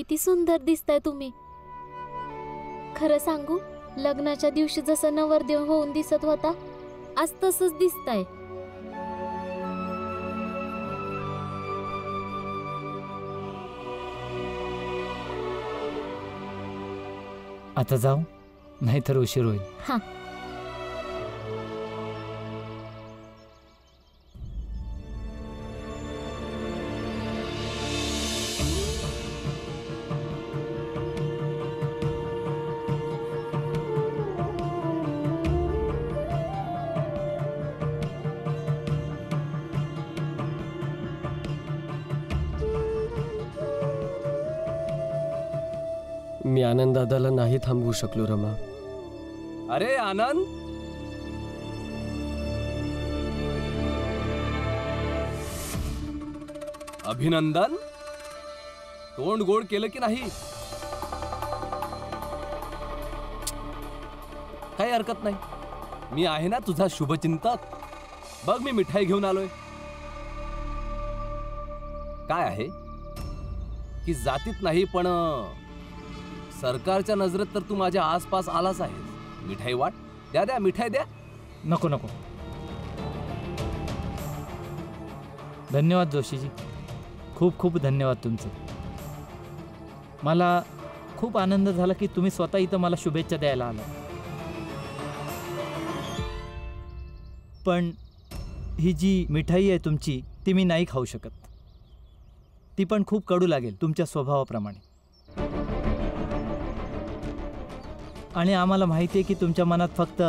किती सुंदर दिसताय तुम्ही. खरं सांगू, लग्नाच्या दिवशी जसं नवरदेव होऊन दिसत होता आज तसंच दिसताय. आता जाऊ, नाहीतर उशीर होईल. हा. मी आनंद दादाला नाही थांबवू शकलो रमा. अरे आनंद, अभिनंदन. तोंड गोड केलं की नाही? काही हरकत नाही, मी आहे ना तुझा शुभचिंतक. बघ, मी मिठाई घेऊन आलोय. काय आहे की जातीत नाही पण सरकारच्या नजरेत तर तू माझ्या आसपास आलाच आहेस. मिठाई वाट. द्या द्या, मिठाई द्या. नको नको, धन्यवाद जोशीजी, खूप खूप धन्यवाद तुमचे. मला खूप आनंद झाला की तुम्ही स्वतः इथं मला शुभेच्छा द्यायला आला. पण ही जी मिठाई आहे तुमची ती मी नाही खाऊ शकत. ती पण खूप कडू लागेल तुमच्या स्वभावाप्रमाणे. आणि आम्हाला माहिती आहे की तुमच्या मनात फक्त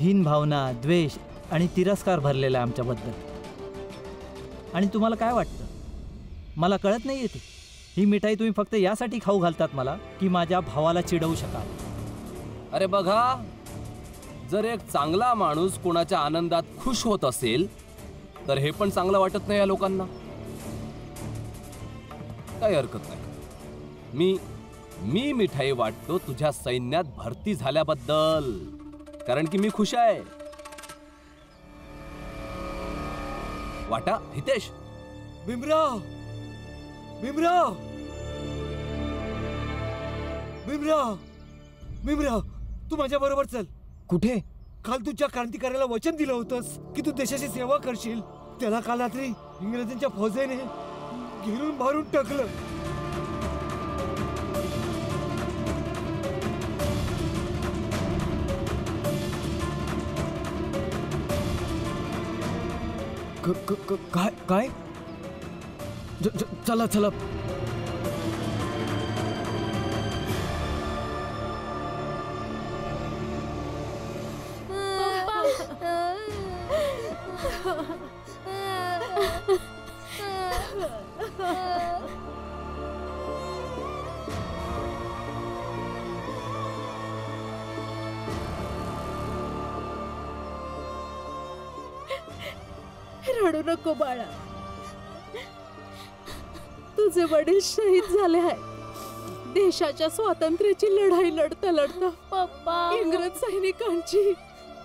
हीन भावना, द्वेष आणि तिरस्कार भरलेला आहे आमच्याबद्दल. आणि तुम्हाला काय वाटतं, मला कळत नाही येते ही मिठाई तुम्ही फक्त यासाठी खाऊ घालतात मला की माझ्या भावाला चिडवू शकाल. अरे बघा, जर एक चांगला माणूस कोणाच्या आनंदात खुश होत असेल तर हे पण चांगलं वाटत नाही या लोकांना. काही हरकत नाही. मी मिठाई वाटतो तुझ्या सैन्यात भरती झाल्याबद्दल, कारण की मी खुश आहे. वाटा हितेश. भीमराव, भीमराव, भीमराव, भीमराव, तू माझ्या बरोबर चल. कुठे? काल तुझ्या क्रांतिकार्याला वचन दिलं होतंस की तू देशाची सेवा करशील. त्याला काल रात्री इंग्रजांच्या फौजेने घेरून मारून टाकलं. काय काय? चला चला. रडू नको बाळा, तुझे वडील शहीद झाले आहेत देशाच्या स्वातंत्र्याची लढाई लढता लढता. पप्पा, इंग्रज सैनिकांची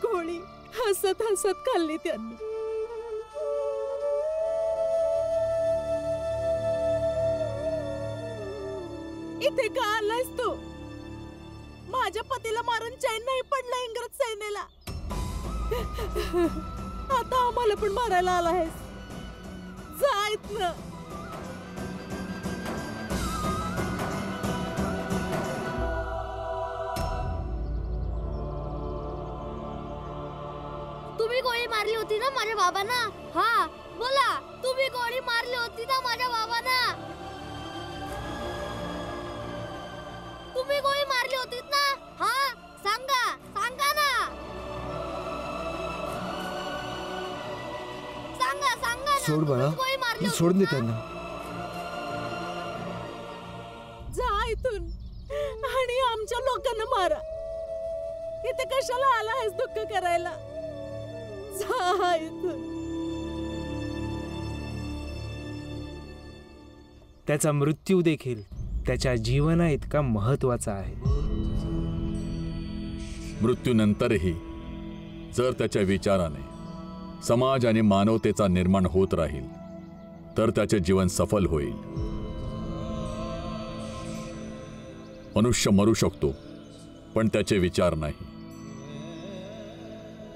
गोळी हसत हसत खाल्ली त्यांनी. इथे का आलायस तू? माझ्या पतीला मारून चैन नाही पडला इंग्रज सैन्याला. आता आम्हाला पण मारायला आला आहेस. जायत ना. तुम्ही गोळी मारली होती ना माझ्या बाबांना? हा बोला, तुम्ही गोळी मारली होती ना माझ्या बाबांना? तुम्ही गोळी मारली होती ना? हा सांगा, सांगा ना. सांगा सांगा ना. सोड बाळा, सोडून दे त्यांना. जा इथून आणि आमच्या लोकांना मारा. इथे कशाला आला आहेस दुःख करायला? जा इथून. त्याचा मृत्यू देखील त्याच्या जीवना इतका महत्वाचा आहे. मृत्यूनंतरही जर त्याच्या विचाराने समाज आणि मानवतेचा निर्माण होत राहील तर त्याचे जीवन सफल होईल. मनुष्य मरू शकतो पण त्याचे विचार नाही.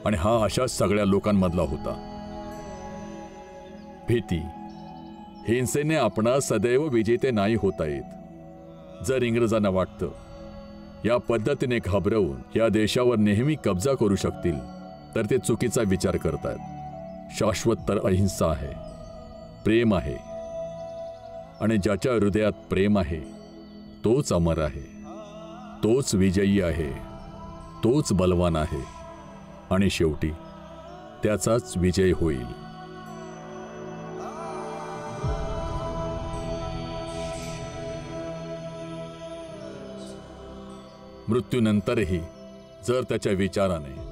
आणि हा अशाच सगळ्या लोकांमधला होता. भीती, हिंसेने आपणा सदैव विजेते नाही होता येत. जर इंग्रजांना वाटतं या पद्धतीने घाबरवून या देशावर नेहमी कब्जा करू शकतील तर ते चुकीचा विचार करतात. शाश्वत तर अहिंसा आहे, प्रेम आहे. आणि ज्याच्या हृदयात प्रेम आहे तोच अमर आहे, तोच विजयी आहे, तोच बलवान आहे. आणि शेवटी त्याचाच विजय होईल. मृत्यूनंतरही जर त्याच्या विचाराने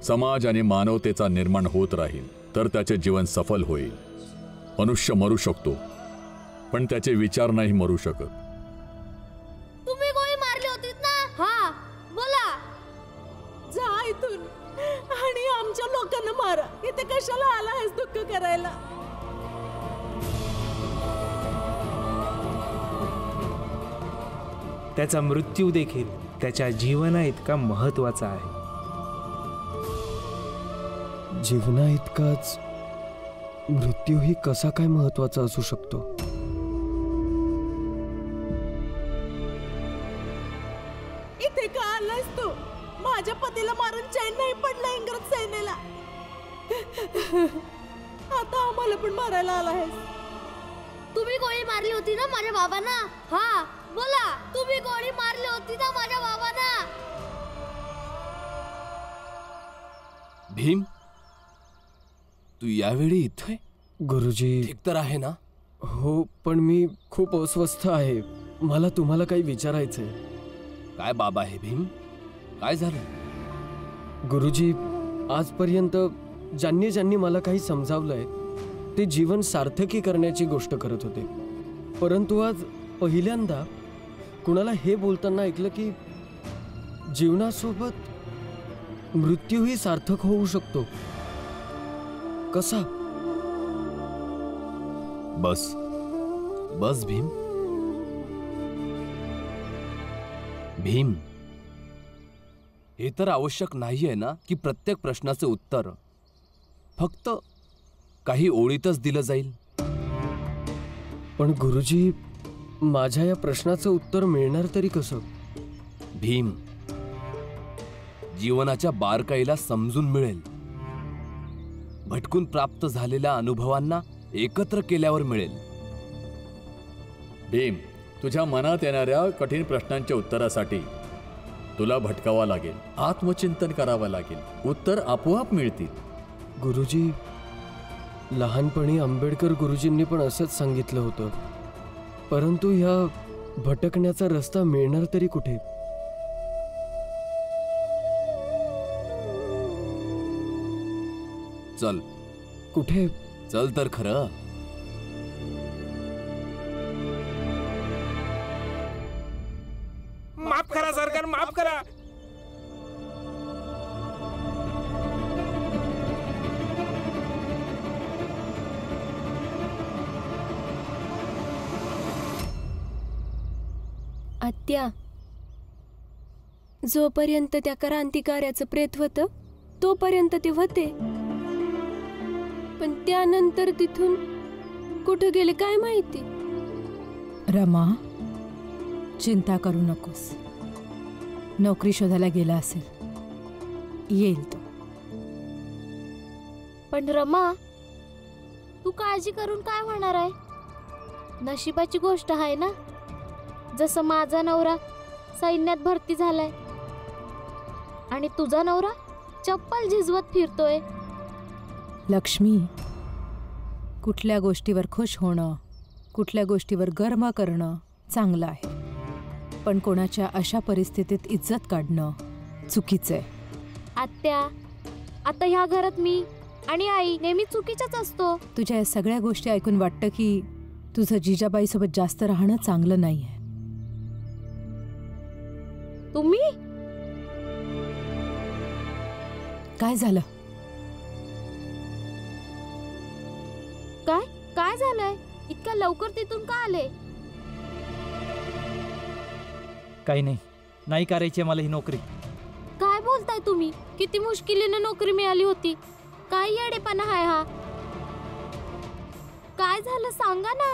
समाज आणि मानवतेचा निर्माण होत राहील तर त्याचे जीवन सफल होईल. मनुष्य मरू शकतो पण त्याचे विचार नाही मरू शकत. तुम्ही गोळी मारली होती ना? हा बोला. जा इथून आणि आमच्या लोकांना मारा. इथे कशाला आला आहेस दुःख करायला? त्याचा मृत्यू देखील त्याच्या जीवना इतका महत्वाचा आहे. जीवना इतकाच मृत्यूही कसा काय महत्वाचा असू शकतो? इथे का आलास तू? माझ्या पतीला मारून चैन नाही पडला इंग्रज सैन्याला. आता आम्हाला पण मारायला आला आहेस. तुम्ही गोळी मारली होती ना माझ्या बाबांना? हा बोला. तुम्ही गोळी मारली होती ना माझ्या बाबांना? भीम, तू यावेळी इथे? गुरुजी, ठीक तर आहे ना? हो, पण मी खूप अस्वस्थ आहे. मला तुम्हाला काही विचारायचंय. काय बाबा हे भीम, काय झालं? गुरुजी, आजपर्यंत ज्यांनी ज्यांनी मला काही समजावलंय ते जीवन सार्थकी करण्याची गोष्ट करत होते. परंतु आज पहिल्यांदा कुणाला हे बोलताना ऐकलं की जीवनासोबत मृत्यूही सार्थक होऊ शकतो. कसा? बस बस भीम. भीम, हे तर आवश्यक नाहीये ना की प्रत्येक प्रश्नाचे उत्तर फक्त काही ओळीतच दिलं जाईल. पण गुरुजी, माझ्या या प्रश्नाचं उत्तर मिळणार तरी कसं? भीम, जीवनाच्या बारकाईला समजून मिळेल. भटकून प्राप्त झालेल्या अनुभवांना एकत्र केल्यावर मिळेल. भीम, तुझ्या मनात येणाऱ्या कठीण प्रश्नांच्या उत्तरासाठी तुला भटकावं लागेल, आत्मचिंतन करावं लागेल. उत्तर आपोआप मिळतील. गुरुजी, लहानपणी आंबेडकर गुरुजींनी पण असंच सांगितलं होतं. परंतु ह्या भटकण्याचा रस्ता मिळणार तरी कुठे? चल. कुठे? चल तर खरं. माफ करा सरकार, माफ करा. आत्या, जोपर्यंत त्या क्रांतिकार्याचं प्रेत होतं तोपर्यंत ते होते, पण त्यानंतर तिथून कुठं गेले काय माहिती. रमा, चिंता करू नकोस. नोकरी शोधायला गेला असेल, येईल तो. पण रमा, तू काळजी करून काय होणार आहे? नशिबाची गोष्ट आहे ना. जसं माझा नवरा सैन्यात भरती झालाय आणि तुझा नवरा चप्पल झिजवत फिरतोय. लक्ष्मी, कुठल्या गोष्टीवर खुश होणं, कुठल्या गोष्टीवर गर्व करणं चांगलं आहे, पण कोणाच्या अशा परिस्थितीत इज्जत काढणं चुकीचं आहे. आत्या, आता ह्या घरात मी आणि आई नेहमी चुकीच्याच असतो. तुझ्या या सगळ्या गोष्टी ऐकून वाटतं की तुझं जिजाबाईसोबत जास्त राहणं चांगलं नाही आहे. तुम्ही काय झालं? काय काय झालंय? इतक्या लवकर तिथून का आले? काही नाही, नाही करायची मला ही नोकरी. काय बोलताय तुम्ही? किती मुश्किलीने नोकरी मिळाली होती. काय येडेपणा आहे हा? काय झालं सांगा ना.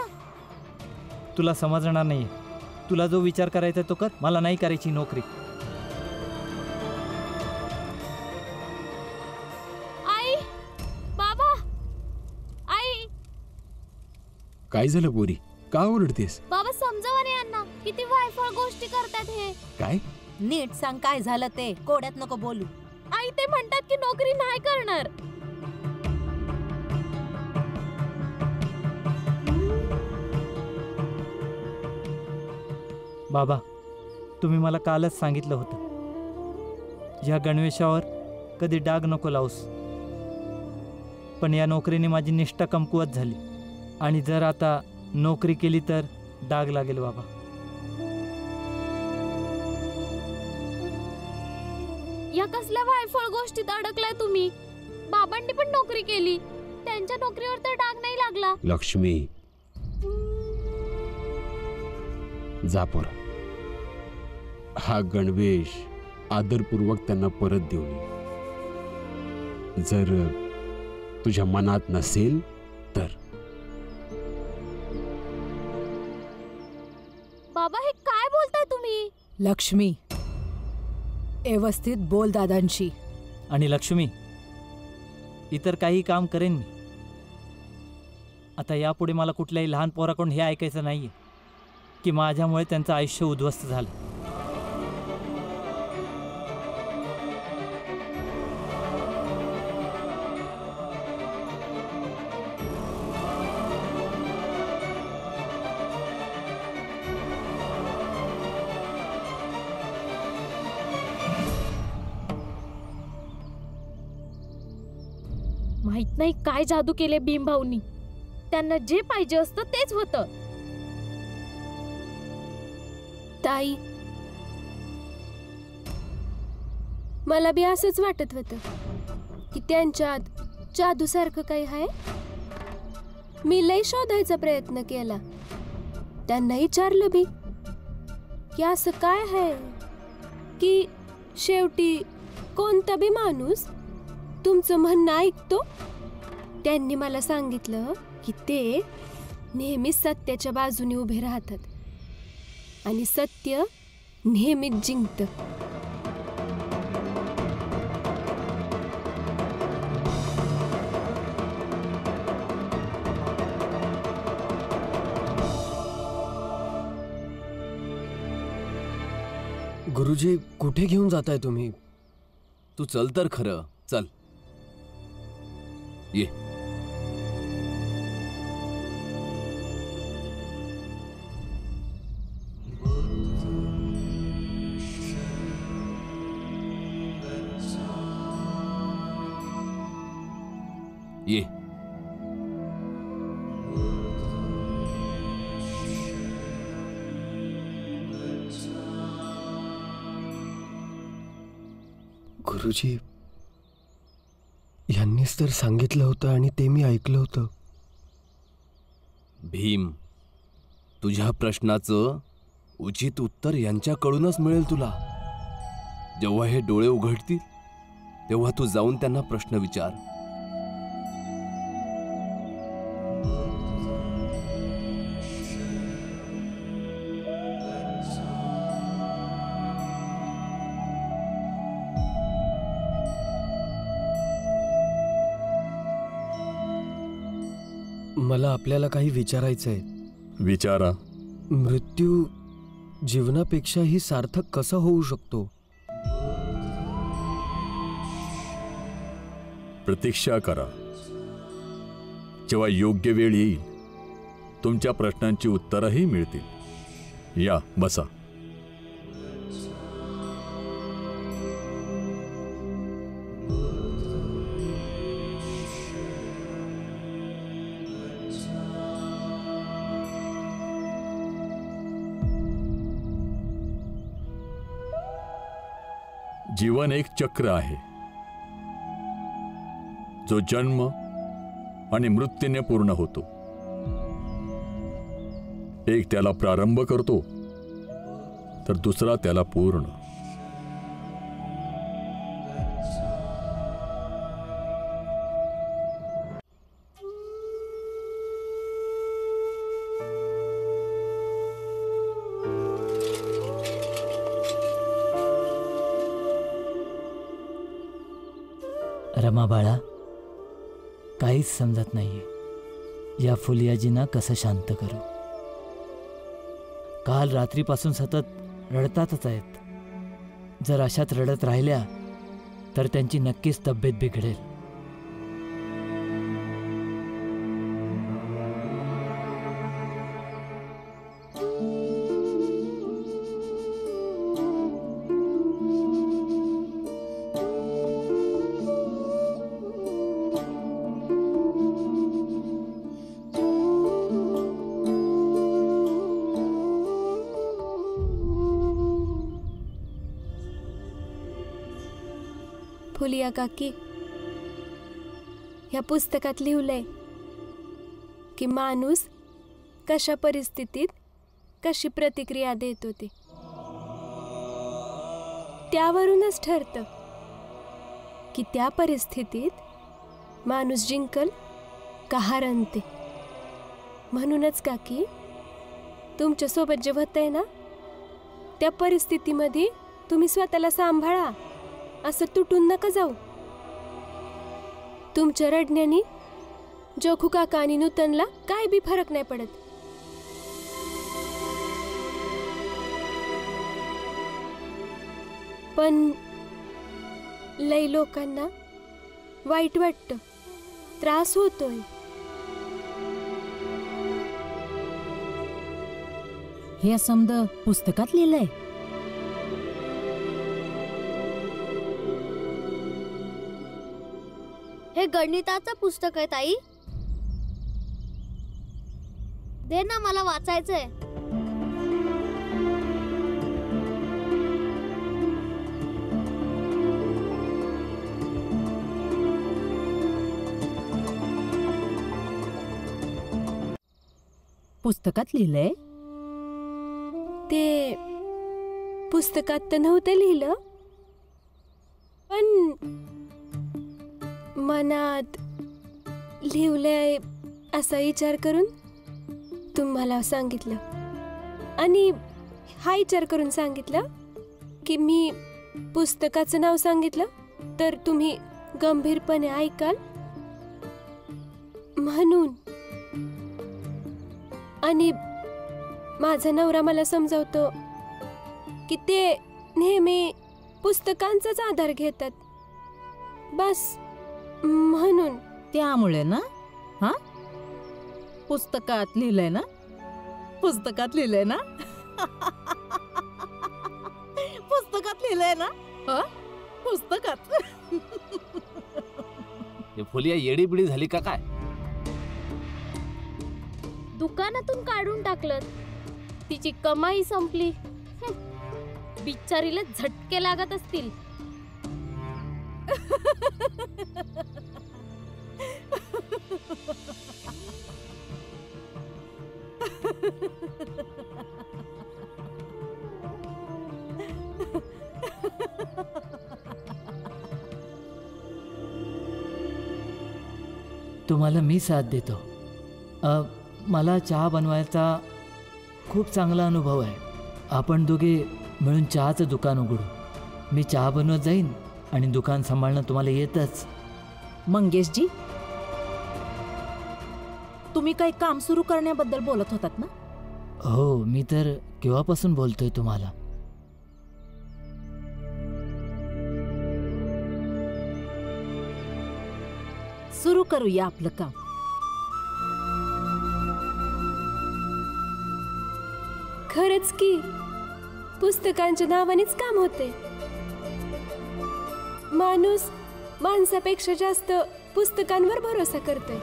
तुला समजणार नाहीये. तुला जो विचार करायचा तो कर, मला नाही करायची नोकरी. आई, बाबा, आई. काय झालं पोरी, का ओरडतेस? बाबा समजावा नाही यांना. किती वायफळ गोष्टी करतात हे. काय? नीट सांग काय झालं ते, कोड्यात नको बोलू. आई ते म्हणतात की नोकरी नाही करणार. बाबा, तुम्ही मला कालच सांगितलं होतं या गणवेशावर कधी डाग नको लावूस. पण या नोकरीने माझी निष्ठा कमकुवत झाली आणि जर आता नोकरी केली तर डाग लागेल बाबा. या कसल्या वायफळ गोष्टीत अडकलाय तुम्ही? बाबांनी पण नोकरी केली, त्यांच्या नोकरीवर तर डाग नाही लागला. लक्ष्मी, जा पोरा, हा गणवेश आदरपूर्वक त्यांना परत देऊन ये. जर तुझ्या मनात नसेल तर. बाबा हे काय बोलताय तुम्ही? लक्ष्मी, व्यवस्थित बोल दादांशी. आणि लक्ष्मी, इतर काही काम करेन मी. आता यापुढे मला कुठल्याही लहान पोराकडून हे ऐकायचं नाहीये की माझ्यामुळे त्यांचं आयुष्य उद्ध्वस्त झालं. माहित नाही काय जादू केले भीमभाऊनी. त्यांना जे पाहिजे असतं तेच होतं. ताई, मला बी असंच वाटत होतं की त्यांच्यात जादूसारखं काही आहे. मी लय शोधायचा प्रयत्न केला. त्यांना विचारलं बी की असं काय आहे की शेवटी कोणता बी माणूस तुमचं म्हणणं ऐकतो. त्यांनी मला सांगितलं की ते नेहमी सत्याच्या बाजूने उभे राहतात आणि सत्य नेहमीच जिंकतं. गुरुजी, कुठे घेऊन जाताय तुम्ही? तू चल तर खरं, चल ये. ये. गुरुजी, यांनीच तर सांगितलं होतं आणि ते मी ऐकलं होतं. भीम, तुझ्या प्रश्नाचं उचित उत्तर यांच्याकडूनच मिळेल तुला. जेव्हा हे डोळे उघडतील तेव्हा तू जाऊन त्यांना प्रश्न विचार. मला आपल्याला काही विचारायचंय. विचारा. मृत्यू जीवनापेक्षाही सार्थक कसा होऊ शकतो? प्रतीक्षा करा. जेव्हा योग्य वेळ येईल तुमच्या प्रश्नांची उत्तरही मिळतील. या, बसा. जीवन एक चक्र आहे जो जन्म आणि मृत्यूने पूर्ण होतो. एक त्याला प्रारंभ करतो तर दुसरा त्याला पूर्ण. रमा बाळा, काहीच समजत नाहीये या फुलियाजींना कसं शांत करू. काल रात्रीपासून सतत रडतातच आहेत. जर अशात रडत राहिल्या तर त्यांची नक्कीच तब्येत बिघडेल. फुलिया काकी, ह्या पुस्तकात लिहिलंय की माणूस कशा परिस्थितीत कशी प्रतिक्रिया देत होते. त्यावरूनच ठरतं की त्या परिस्थितीत माणूस जिंकल का हरते. म्हणूनच काकी, तुमच्यासोबत जे होतंय ना, त्या परिस्थितीमध्ये तुम्ही स्वतःला सांभाळा, असं तुटून नका जाऊ. तुमच्या रडण्याने जोखू काका आणि नूतनला काय बी फरक नाही पडत. पण लई लोकांना वाईट वाटतं, त्रास होतोय. हे समद पुस्तकात लिहिलंय. हे गणिताचं पुस्तक आहे ताई. दे ना, मला वाचायचंय. पुस्तकात लिहिलंय. ते पुस्तकात तर नव्हतं लिहिलं, पण मनात लिहिलंय असा विचार करून तुम्हाला सांगितलं. आणि हा विचार करून सांगितलं की मी पुस्तकाचं नाव सांगितलं तर तुम्ही गंभीरपणे ऐकाल म्हणून. आणि माझा नवरा मला समजावतो की ते नेहमी पुस्तकांचाच आधार घेतात, बस म्हणून. त्यामुळे ना, हा, पुस्तकात लिहिलंय ना, पुस्तकात लिहिलंय ना, पुस्तकात लिहिलंय ना, हा, पुस्तकात. फुलिया येडी बिडी झाली का काय? दुकानातून काढून टाकलं, तिची कमाई संपली. बिचारीला झटके लागत असतील. तुम्हाला मी साथ देतो. मला चहा बनवायचा खूप चांगला अनुभव आहे. आपण दोघे मिळून चहाचं दुकान उघडू. मी चहा बनवत जाईन आणि दुकान सांभाळणं तुम्हाला येतच. मंगेशजी, तुम्ही काही काम सुरू करण्याबद्दल बोलत होतात ना? हो, मी तर केव्हापासून बोलतोय तुम्हाला. सुरू करूया आपलं काम. खरंच की पुस्तकांच्या नावानेच काम होते. माणूस माणसापेक्षा जास्त पुस्तकांवर भरोसा करतोय.